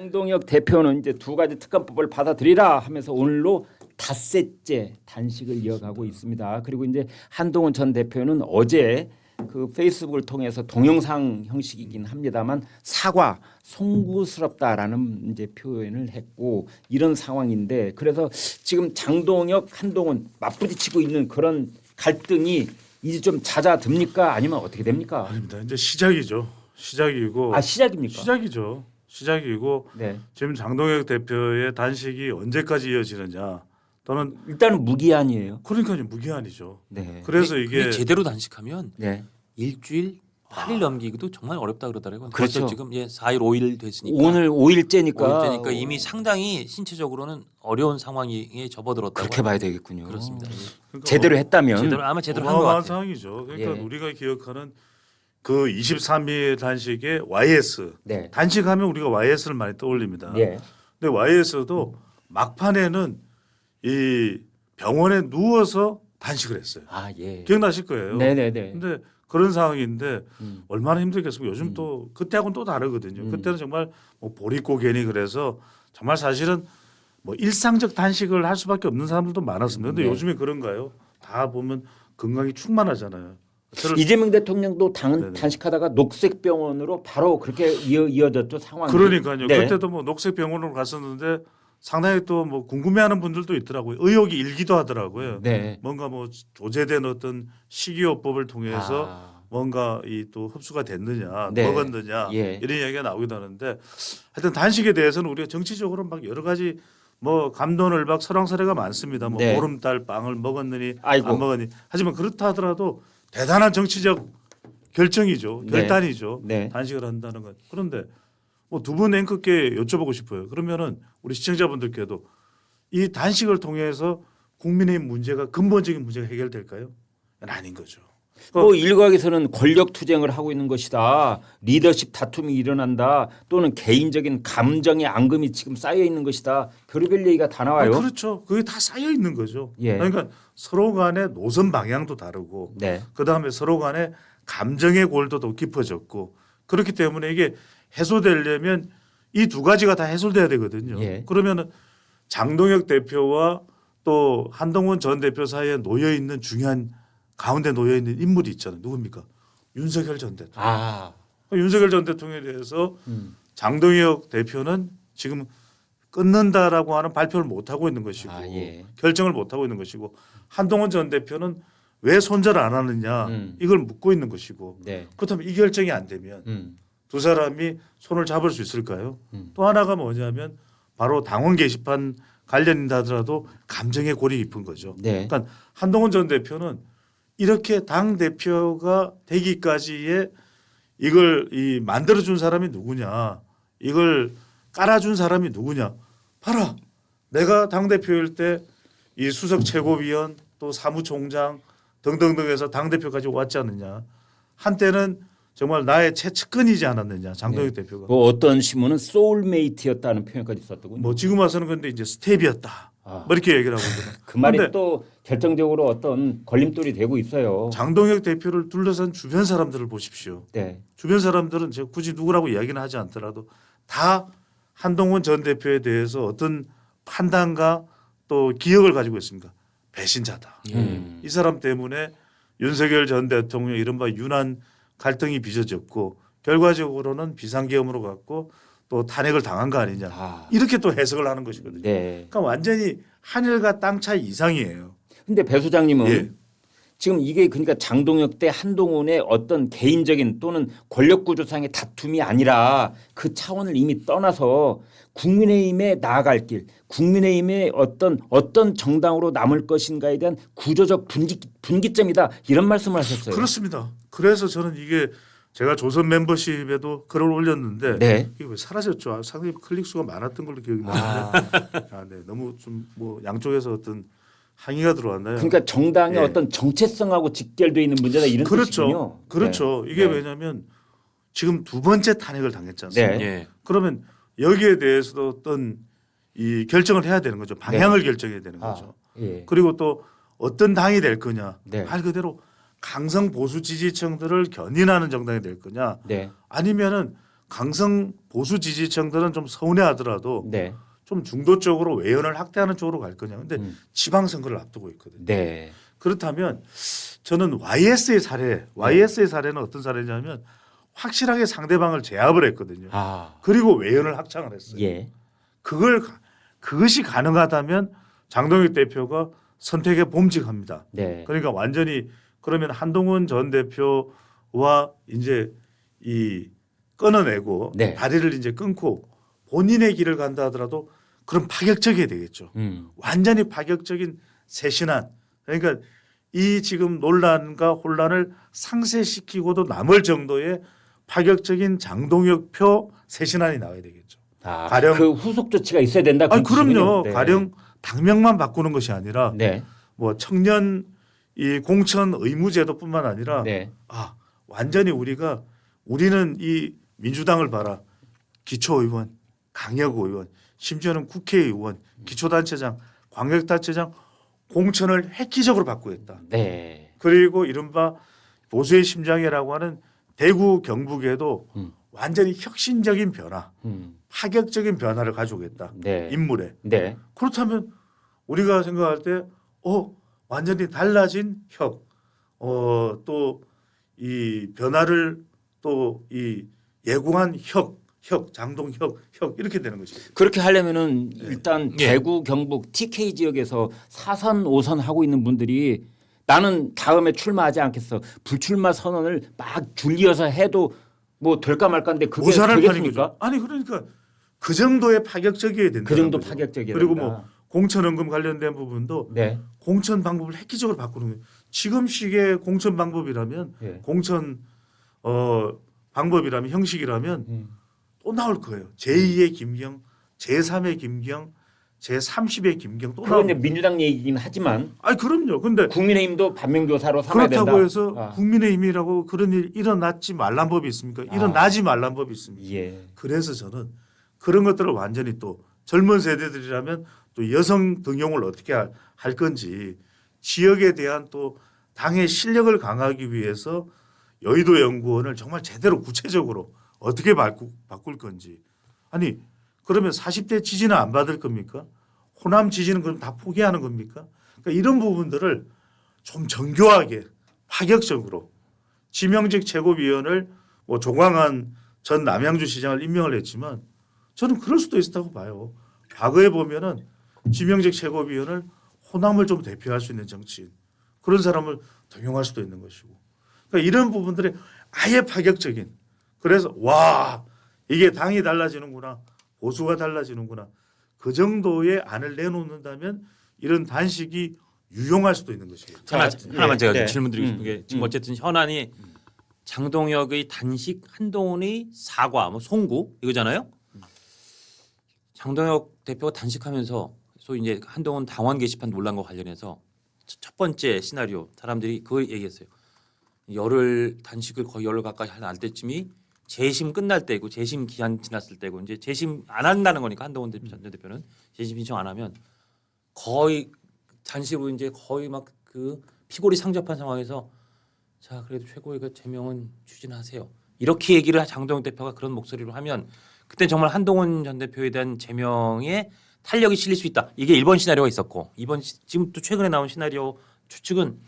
장동혁 대표는 이제 두 가지 특검법을 받아들이라 하면서 오늘로 닷새째 단식을 이어가고 있습니다. 그리고 이제 한동훈 전 대표는 어제 그 페이스북을 통해서 동영상 형식이긴 합니다만 사과 송구스럽다라는 이제 표현을 했고 이런 상황인데 그래서 지금 장동혁 한동훈 맞부딪히고 있는 그런 갈등이 이제 좀 잦아듭니까 아니면 어떻게 됩니까? 아닙니다. 이제 시작이죠. 시작이고. 아 시작입니까? 시작이죠. 시작이고 네. 지금 장동혁 대표의 단식이 언제까지 이어지느냐 또는 일단은 무기한이에요. 그러니까요 무기한이죠. 네. 그래서 그게 이게 제대로 단식하면 네. 일주일 8일 넘기기도 정말 어렵다 그러더라고요. 그렇죠. 벌써 지금 4일 5일 됐으니까. 오늘 5일째니까 5일째니까 이미 상당히 신체적으로는 어려운 상황에 접어들었다고 그렇게 봐야 되겠군요. 그렇습니다. 그러니까 제대로 했다면 제대로 한 것 어마어마한 같아요. 상황이죠. 그러니까 예. 우리가 기억하는 그 23일 단식의 YS 네. 단식하면 우리가 YS를 많이 떠올립니다. 예. 근데 YS도 막판에는 이 병원에 누워서 단식을 했어요. 아 예. 기억나실 거예요. 네네네. 근데 그런 상황인데 음. 얼마나 힘들겠습니까? 요즘 또 그때하고는 또 다르거든요. 그때는 정말 뭐 보릿고 괜히 그래서 정말 사실은 뭐 일상적 단식을 할 수밖에 없는 사람들도 많았습니다. 근데 네. 요즘에 그런가요? 다 보면 건강이 충만하잖아요. 저를 이재명 대통령도 네네. 단식하다가 녹색병원으로 바로 그렇게 이어졌죠 상황이. 그러니까요. 네. 그때도 뭐 녹색병원으로 갔었는데 상당히 또 뭐 궁금해하는 분들도 있더라고요. 의혹이 일기도 하더라고요. 네. 뭔가 뭐 조제된 어떤 식이요법을 통해서 아, 뭔가 이 또 흡수가 됐느냐, 네. 먹었느냐 예. 이런 이야기가 나오기도 하는데 하여튼 단식에 대해서는 우리가 정치적으로 막 여러 가지 뭐 감론을박 설왕설래가 많습니다. 뭐 네. 보름달 빵을 먹었느니 아이고. 안 먹었니. 하지만 그렇다 하더라도 대단한 정치적 결정이죠. 네. 결단이죠. 네. 단식을 한다는 것. 그런데 뭐 두 분 앵커께 여쭤보고 싶어요. 그러면은 우리 시청자분들께도 이 단식을 통해서 국민의힘 문제가 근본적인 문제가 해결될까요? 아닌 거죠. 뭐 일각에서는 권력 투쟁을 하고 있는 것이다. 리더십 다툼이 일어난다. 또는 개인적인 감정의 앙금이 지금 쌓여 있는 것이다. 별의별 얘기가 다 나와요. 그렇죠. 그게 다 쌓여 있는 거죠. 예. 그러니까 서로 간의 노선 방향도 다르고 네. 그다음에 서로 간의 감정의 골도 더 깊어졌고 그렇기 때문에 이게 해소되려면 이 두 가지가 다 해소돼야 되거든요. 예. 그러면은 장동혁 대표와 또 한동훈 전 대표 사이에 놓여 있는 중요한 가운데 놓여 있는 인물이 있잖아요. 누굽니까? 윤석열 전 대통령. 아. 윤석열 전 대통령에 대해서 장동혁 대표는 지금 끊는다라고 하는 발표를 못 하고 있는 것이고 아, 예. 결정을 못 하고 있는 것이고 한동훈 전 대표는 왜 손절을 안 하느냐 이걸 묻고 있는 것이고 네. 그렇다면 이 결정이 안 되면 두 사람이 손을 잡을 수 있을까요? 또 하나가 뭐냐면 바로 당원 게시판 관련인다 하더라도 감정의 골이 깊은 거죠. 네. 그러니까 한동훈 전 대표는 이렇게 당 대표가 되기까지의 이걸 이 만들어준 사람이 누구냐, 이걸 깔아준 사람이 누구냐, 봐라. 내가 당 대표일 때 이 수석 최고위원 또 사무총장 등등등해서 당 대표까지 왔지 않느냐. 한때는 정말 나의 최측근이지 않았느냐 장동혁 대표가. 뭐 어떤 신문은 소울메이트였다는 표현까지 썼더군요. 뭐 지금 와서는 근데 이제 스텝이었다. 아. 뭐 이렇게 얘기를 하고 있거든요. 그 말이 그런데 또 결정적으로 어떤 걸림돌이 되고 있어요. 장동혁 대표를 둘러싼 주변 사람들을 보십시오. 네. 주변 사람들은 제가 굳이 누구라고 이야기는 하지 않더라도 다 한동훈 전 대표에 대해서 어떤 판단과 또 기억을 가지고 있습니다. 배신자다. 이 사람 때문에 윤석열 전 대통령 이른바 윤한 갈등이 빚어졌고 결과적으로는 비상계엄으로 갔고 또 탄핵을 당한 거 아니냐. 아. 이렇게 또 해석을 하는 것이거든요. 네. 그러니까 완전히 하늘과 땅 차이 이상이에요. 근데 배 소장님은 예. 지금 이게 그러니까 장동혁 대 한동훈의 어떤 개인적인 또는 권력 구조상의 다툼이 아니라 그 차원을 이미 떠나서 국민의힘에 나아갈 길, 국민의힘의 어떤 정당으로 남을 것인가에 대한 구조적 분기점이다 이런 말씀을 하셨어요. 그렇습니다. 그래서 저는 이게 제가 조선 멤버십에도 글을 올렸는데 네. 이게 왜 사라졌죠? 상당히 클릭 수가 많았던 걸로 기억이 나는데 아, 네. 너무 좀 뭐 양쪽에서 어떤 항의가 들어왔나요? 그러니까 정당의 예. 어떤 정체성하고 직결되어 있는 문제다 이런 뜻이군요. 그렇죠. 그렇죠. 네. 이게 네. 왜냐하면 지금 두 번째 탄핵을 당했지 않습니까? 네. 예. 그러면 여기에 대해서도 어떤 이 결정을 해야 되는 거죠. 방향을 결정해야 되는 거죠. 예. 그리고 또 어떤 당이 될 거냐. 네. 말 그대로 강성 보수 지지층들을 견인하는 정당이 될 거냐. 네. 아니면은 강성 보수 지지층들은 좀 서운해하더라도 네. 좀 중도 쪽으로 외연을 확대하는 쪽으로 갈 거냐. 근데 지방선거를 앞두고 있거든요. 네. 그렇다면 저는 YS의 사례는 어떤 사례냐면 확실하게 상대방을 제압을 했거든요. 아. 그리고 외연을 확장을 했어요. 예. 그것이 가능하다면 장동혁 대표가 선택에 봄직합니다. 네. 그러니까 완전히 그러면 한동훈 전 대표와 이제 이 끊어내고 네. 다리를 이제 끊고 본인의 길을 간다 하더라도 그럼 파격적이어야 되겠죠. 완전히 파격적인 쇄신안. 그러니까 이 지금 논란과 혼란을 상쇄시키고도 남을 정도의 파격적인 장동혁 표 쇄신안이 나와야 되겠죠. 아, 가령 그 후속 조치가 있어야 된다. 그 아니 그럼요. 뜻이군요. 네. 가령 당명만 바꾸는 것이 아니라 네. 뭐 청년 이 공천 의무제도뿐만 아니라 네. 아 완전히 우리는 이 민주당을 봐라. 기초의원, 강력의원, 심지어는 국회의원, 기초단체장, 광역단체장 공천을 획기적으로 바꾸겠다. 네. 그리고 이른바 보수의 심장이라고 하는 대구 경북에도 완전히 혁신적인 변화, 파격적인 변화를 가져오겠다. 네. 인물에. 네. 그렇다면 우리가 생각할 때 완전히 달라진 또 이 변화를 또 이 예고한 장동혁 이렇게 되는 거죠. 그렇게 하려면은 일단 예. 대구 경북 TK 지역에서 4선 5선 하고 있는 분들이 나는 다음에 출마하지 않겠어. 불출마 선언을 막 줄이어서 해도 뭐 될까 말까인데 그게 모자랄 판인 되겠습니까? 거죠. 아니 그러니까 그 정도의 파격적이어야 된다. 그 정도 파격적이어야 그리고 된다. 뭐 공천헌금 관련된 부분도 네. 공천 방법을 획기적으로 바꾸는 거예요. 지금 식의 공천 방법이라면 예. 공천 방법이라면 형식이라면 또 나올 거예요. 제2의 김경, 제3의 김경, 제30의 김경 또 그건 이제 나올. 민주당 얘기긴 하지만 아니 그럼요. 근데 국민의힘도 반면교사로 삼아야 된다. 그렇다고 해서 아. 국민의힘이라고 그런 일 일어났지 말란 법이 있습니까? 일어나지 말란 법이 있습니다. 예. 그래서 저는 그런 것들을 완전히 또 젊은 세대들이라면 또 여성 등용을 어떻게 할 건지 지역에 대한 또 당의 실력을 강화하기 위해서 여의도 연구원을 정말 제대로 구체적으로 어떻게 바꿀 건지. 아니 그러면 40대 지지는 안 받을 겁니까? 호남 지지는 그럼 다 포기하는 겁니까? 그러니까 이런 부분들을 좀 정교하게 파격적으로 지명직 최고위원을 뭐 조광한 전 남양주시장을 임명을 했지만 저는 그럴 수도 있었다고 봐요. 과거에 보면은 지명직 최고위원을 호남을 좀 대표할 수 있는 정치인 그런 사람을 등용할 수도 있는 것이고 그러니까 이런 부분들이 아예 파격적인 그래서 와 이게 당이 달라지는구나 보수가 달라지는구나 그 정도의 안을 내놓는다면 이런 단식이 유용할 수도 있는 것이죠. 하나만 제가 네. 질문드리고 싶은 게 지금 어쨌든 현안이 장동혁의 단식, 한동훈의 사과, 뭐 송구 이거잖아요. 장동혁 대표가 단식하면서 소위 이제 한동훈 당원 게시판 논란과 관련해서 첫 번째 시나리오 사람들이 그걸 얘기했어요. 단식을 거의 열흘 가까이 할 때쯤이 재심 끝날 때고 재심 기한 지났을 때고 이제 재심 안 한다는 거니까 한동훈 전 대표는 재심 신청 안 하면 거의 단식으로 이제 거의 막 그 피골이 상접한 상황에서 자 그래도 최고위가 제명은 추진하세요. 이렇게 얘기를 장동혁 대표가 그런 목소리로 하면 그때 정말 한동훈 전 대표에 대한 제명에 탄력이 실릴 수 있다. 이게 1번 시나리오가 있었고 지금 또 최근에 나온 시나리오 추측은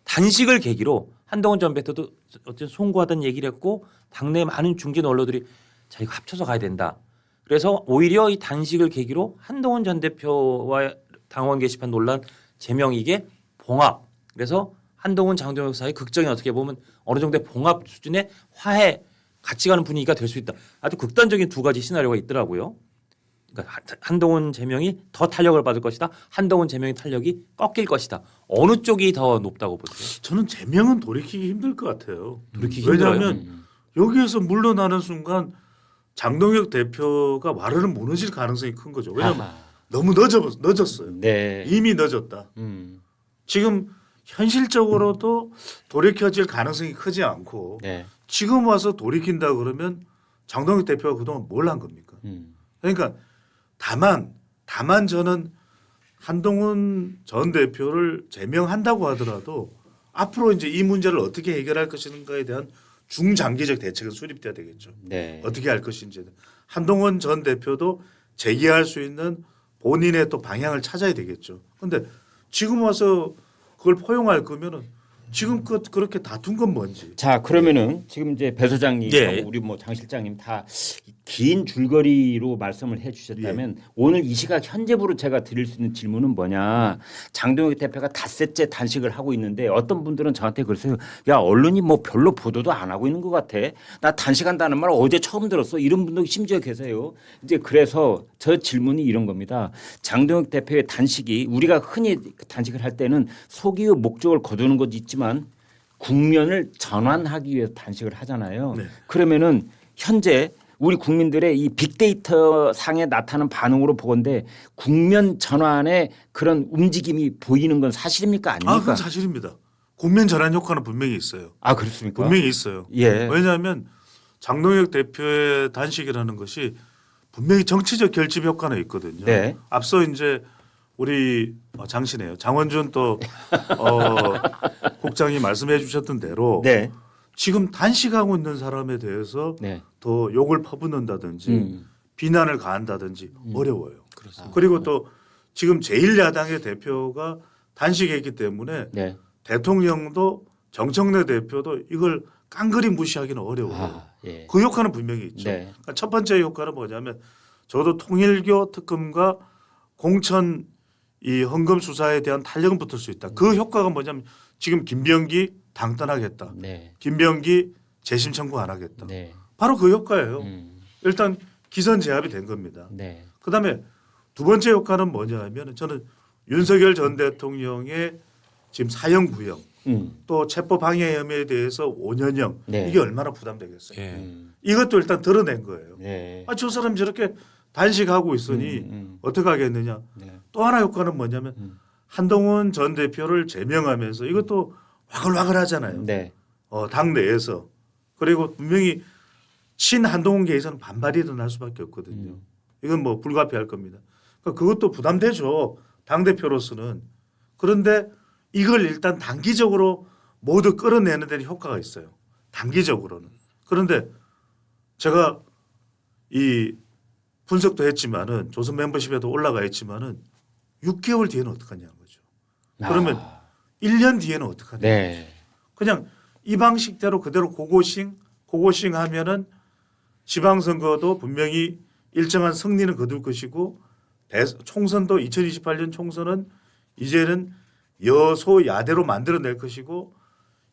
단식을 계기로 한동훈 전 대표도 어쨌든 송구하다는 얘기를 했고 당내 많은 중진 언론들이 자 이거 합쳐서 가야 된다. 그래서 오히려 이 단식을 계기로 한동훈 전 대표와 당원 게시판 논란 제명 이게 봉합. 그래서 한동훈 장동혁 사이 극적인 어떻게 보면 어느 정도의 봉합 수준의 화해 같이 가는 분위기가 될 수 있다. 아주 극단적인 두 가지 시나리오가 있더라고요. 그러니까 한동훈 제명이 더 탄력을 받을 것이다. 한동훈 제명의 탄력이 꺾일 것이다. 어느 쪽이 더 높다고 보세요? 저는 제명은 돌이키기 힘들 것 같아요. 돌이키기 왜냐하면 여기에서 물러나는 순간 장동혁 대표가 와르르 무너질 가능성이 큰 거죠. 왜냐하면 너무 늦었어요. 네. 이미 늦었다. 지금 현실적으로도 돌이켜질 가능성이 크지 않고 네. 지금 와서 돌이킨다 그러면 장동혁 대표가 그동안 뭘 한 겁니까? 그러니까 다만 저는 한동훈 전 대표를 제명한다고 하더라도 앞으로 이제 이 문제를 어떻게 해결할 것인가에 대한 중장기적 대책은 수립돼야 되겠죠. 네. 어떻게 할 것인지. 한동훈 전 대표도 재기할 수 있는 본인의 또 방향을 찾아야 되겠죠. 그런데 지금 와서 그걸 포용할 거면은 지금껏 그렇게 다툰 건 뭔지. 자 그러면은 지금 이제 배 소장님, 예. 우리 뭐 장 실장님 다 긴 줄거리로 말씀을 해주셨다면 오늘 이 시각 현재부로 제가 드릴 수 있는 질문은 뭐냐? 장동혁 대표가 닷새째 단식을 하고 있는데 어떤 분들은 저한테 그러세요. 야 언론이 뭐 별로 보도도 안 하고 있는 것 같아. 나 단식한다는 말 어제 처음 들었어. 이런 분도 심지어 계세요. 이제 그래서 저 질문이 이런 겁니다. 장동혁 대표의 단식이 우리가 흔히 단식을 할 때는 소기의 목적을 거두는 것도 있지만 국면을 전환하기 위해서 단식을 하잖아요. 네. 그러면은 현재 우리 국민들의 이 빅데이터 상에 나타나는 반응으로 보건대 국면 전환의 그런 움직임이 보이는 건 사실입니까 아닙니까? 그건 사실입니다. 국면 전환 효과는 분명히 있어요. 아 그렇습니까? 분명히 있어요. 예. 왜냐하면 장동혁 대표의 단식이라는 것이 분명히 정치적 결집 효과는 있거든요. 네. 앞서 이제 우리 장시네요. 장원준 또 국장이 말씀해 주셨던 대로 네. 지금 단식하고 있는 사람에 대해서 네. 더 욕을 퍼붓는다든지 비난을 가한다든지 어려워요. 그렇습니다. 그리고 또 지금 제1야당의 대표가 단식했기 때문에 네. 대통령도 정청래 대표도 이걸 깡그리 무시하기는 어려워요. 아, 예. 그 효과는 분명히 있죠. 네. 그러니까 첫 번째 효과는 뭐냐면 저도 통일교 특검과 공천 이 헌금 수사에 대한 탄력은 붙을 수 있다. 그 효과가 뭐냐면 지금 김병기 당 떠나겠다. 네. 김병기 재심 청구 안 하겠다. 네. 바로 그 효과예요. 음. 일단 기선 제압이 된 겁니다. 네. 그다음에 두 번째 효과는 뭐냐면 저는 윤석열 전 대통령의 지금 사형 구형 또 체포 방해 혐의에 대해서 5년형 네. 이게 얼마나 부담되겠어요. 예. 이것도 일단 드러낸 거예요. 네. 저 사람 저렇게 단식하고 있으니 어떻게 하겠느냐. 네. 또 하나 효과는 뭐냐면 한동훈 전 대표를 제명하면서 이것도 와글와글 하잖아요. 네. 당 내에서. 그리고 분명히 친 한동훈계에서는 반발이 일어날 수밖에 없거든요. 이건 뭐 불가피할 겁니다. 그러니까 그것도 부담되죠. 당대표로서는. 그런데 이걸 일단 단기적으로 모두 끌어내는 데는 효과가 있어요. 단기적으로는. 그런데 제가 이 분석도 했지만은 조선 멤버십에도 올라가 있지만은 6개월 뒤에는 어떡하냐는 거죠. 그러면 1년 뒤에는 어떡하냐. 네. 그냥 이 방식대로 그대로 고고싱 하면은 지방선거도 분명히 일정한 승리는 거둘 것이고 총선도 2028년 총선은 이제는 여소야대로 만들어낼 것이고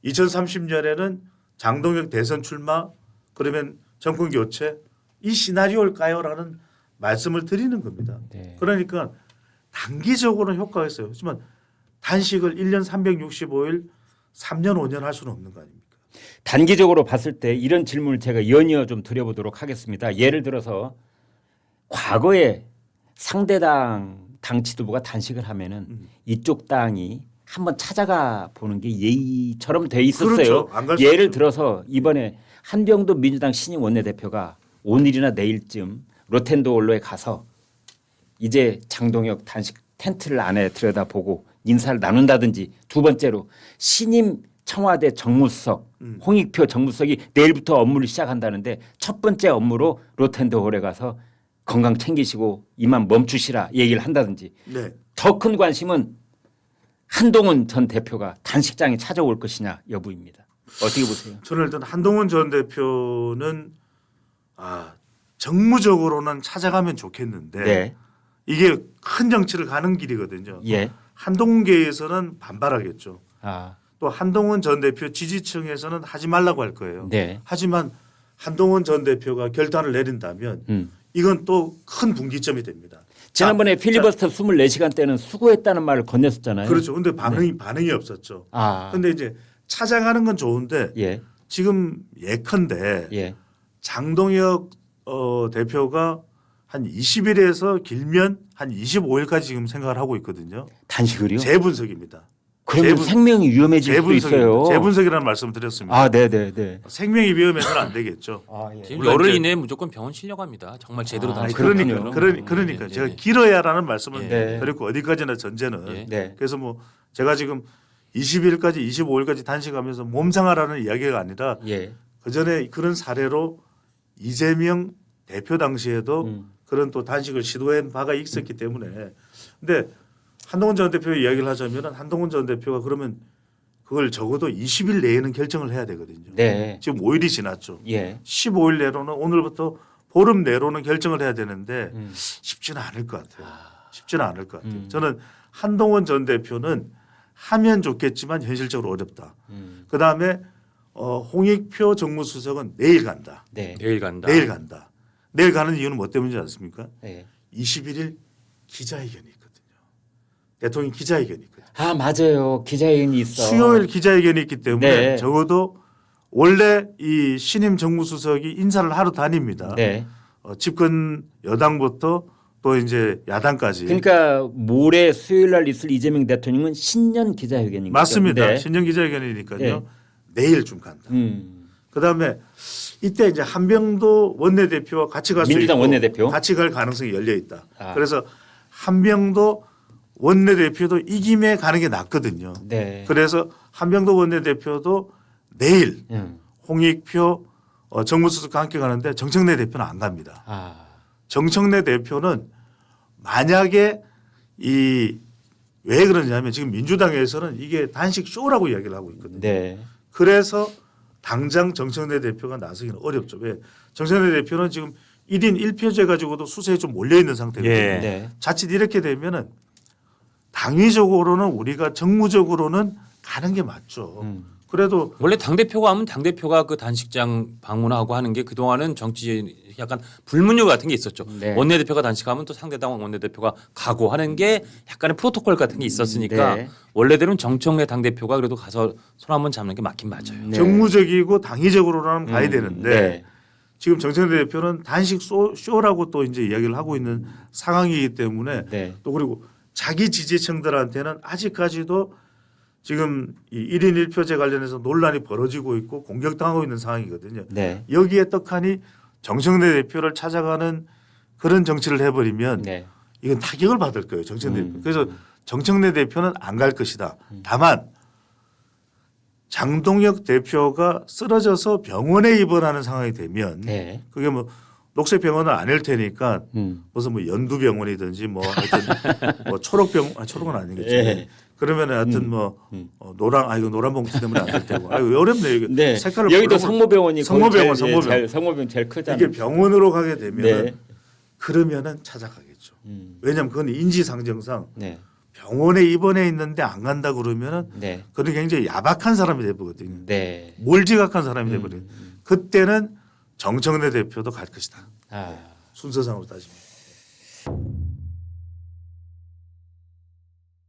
2030년에는 장동혁 대선 출마 그러면 정권 교체 이 시나리오일까요라는 말씀을 드리는 겁니다. 네. 그러니까 단기적으로는 효과가 있어요. 하지만 단식을 1년 365일 3년 5년 할 수는 없는 거 아닙니까? 단기적으로 봤을 때 이런 질문을 제가 연이어 좀 드려보도록 하겠습니다. 예를 들어서 과거에 상대당 당 지도부가 단식을 하면은 이쪽 당이 한번 찾아가 보는 게 예의처럼 돼 있었어요. 그렇죠. 안갈수 예를 없죠. 들어서 이번에 한병도 민주당 신임 원내대표가 오늘이나 내일쯤 로텐도홀로에 가서 이제 장동혁 단식 텐트를 안에 들여다보고 인사를 나눈다든지 두 번째로 신임 청와대 정무수석 홍익표 정무수석이 내일부터 업무를 시작한다는데 첫 번째 업무로 로텐도홀에 가서 건강 챙기시고 이만 멈추시라 얘기를 한다든지 네. 더 큰 관심은 한동훈 전 대표가 단식장에 찾아올 것이냐 여부입니다. 어떻게 보세요? 저는 일단 한동훈 전 대표는 정무적으로는 찾아가면 좋겠는데 네. 이게 큰 정치를 가는 길이거든요. 예. 한동훈계에서는 반발하겠죠. 아, 또 한동훈 전 대표 지지층에서는 하지 말라고 할 거예요. 네. 하지만 한동훈 전 대표가 결단을 내린다면 이건 또 큰 분기점이 됩니다. 지난번에 필리버스터 24시간 때는 수고했다는 말을 건넸었잖아요. 그렇죠. 근데 반응이 없었죠. 아, 근데 이제 찾아가는 건 좋은데 예, 지금 예컨대 예, 장동혁 대표가 한 20일에서 길면 한 25일까지 지금 생각을 하고 있거든요. 단식을요? 제 분석입니다. 그러면 생명이 위험해질 제 수도 있어요. 제 분석이라는 말씀을 드렸습니다. 아, 네, 네, 네. 생명이 위험해서는 안 되겠죠. 아, 예. 지금 물론 열흘 이제- 이내에 무조건 병원 실려갑니다. 정말 제대로 아, 단식. 그렇군요. 그러니까 제가 길어야라는 말씀을 네. 드렸고 어디까지나 전제는 예. 네. 그래서 뭐 제가 지금 20일까지 25일까지 단식하면서 몸상하라는 이야기가 아니라 예. 그 전에 그런 사례로 이재명 대표 당시에도 그런 또 단식을 시도한 바가 있었기 때문에 근데 한동훈 전 대표 이야기를 하자면은 한동훈 전 대표가 그러면 그걸 적어도 20일 내에는 결정을 해야 되거든요. 네. 지금 5일이 지났죠. 예. 15일 내로는 오늘부터 보름 내로는 결정을 해야 되는데 쉽지는 않을 것 같아요. 쉽지는 않을 것 같아요. 저는 한동훈 전 대표는 하면 좋겠지만 현실적으로 어렵다. 그다음에 홍익표 정무수석은 내일 간다. 네. 내일 간다. 내일 간다. 내일 가는 이유는 뭐 때문인지 아십니까? 네. 21일 기자회견이 있거든요. 대통령 기자회견이 있거든요. 아 맞아요. 기자회견이 있어. 수요일 기자회견이 있기 때문에 네. 적어도 원래 이 신임 정무수석이 인사를 하러 다닙니다. 네. 집권 여당부터 또 이제 야당까지. 그러니까 모레 수요일 날 있을 이재명 대통령은 신년 기자회견인 거죠. 맞습니다. 네. 신년 기자회견이니까요. 네. 내일 좀 간다. 그다음에 이때 이제 한병도 원내대표와 같이 갈 수 있고 민주당 원내대표? 같이 갈 가능성이 열려 있다. 아. 그래서 한병도 원내대표도 이김에 가는 게 낫거든요. 네. 그래서 한병도 원내대표도 내일 음. 홍익표 정무수석과 함께 가는데 정청래 대표는 안 갑니다. 아. 정청래 대표는 만약에 왜 그러냐면 지금 민주당에서는 이게 단식 쇼라고 이야기를 하고 있거든요. 네. 그래서 당장 정청래 대표가 나서기는 어렵죠. 왜? 정청래 대표는 지금 1인 1표제 가지고도 수세에 좀 몰려 있는 상태거든요. 예. 네. 자칫 이렇게 되면은 당위적으로는 우리가 정무적으로는 가는 게 맞죠. 그래도 원래 당 대표가 하면 당 대표가 그 단식장 방문하고 하는 게 그동안은 정치 약간 불문율 같은 게 있었죠. 네. 원내대표가 단식하면 또 상대당 원내대표가 가고 하는 게 약간의 프로토콜 같은 게 있었으니까 네. 원래대로는 정청래 당 대표가 그래도 가서 손 한번 잡는 게 맞긴 맞아요. 네. 정무적이고 당위적으로는 가야 되는데 네. 지금 정청래 대표는 단식 쇼라고 또 이제 이야기를 하고 있는 상황이기 때문에 네. 또 그리고 자기 지지층들한테는 아직까지도 지금 이 1인 1표제 관련해서 논란이 벌어지고 있고 공격당하고 있는 상황이거든요. 네. 여기에 떡하니 정청래 대표를 찾아가는 그런 정치를 해버리면 네. 이건 타격을 받을 거예요. 정청래 대표. 그래서 정청래 대표는 안 갈 것이다. 다만 장동혁 대표가 쓰러져서 병원에 입원하는 상황이 되면 네. 그게 뭐 녹색병원은 아닐 테니까 무슨 뭐 연두병원이든지 뭐 하여튼 뭐 초록은 아니겠죠. 예. 그러면 하여튼 뭐 이거 노란 봉투 때문에 안 될 테고. 아유 어렵네 이게. 네. 색깔을 여기도 모르고. 성모병원이 성모병원, 거의 성모병원. 성모병 제일 크잖아요. 이게 병원으로 가게 되면 네. 그러면은 찾아가겠죠. 왜냐하면 그건 인지상정상 네. 병원에 입원해 있는데 안 간다 그러면은 네. 그는 굉장히 야박한 사람이 돼버거든요. 네. 몰지각한 사람이 돼버려요. 그때는 정청래 대표도 갈 것이다. 아. 순서상으로 따지면.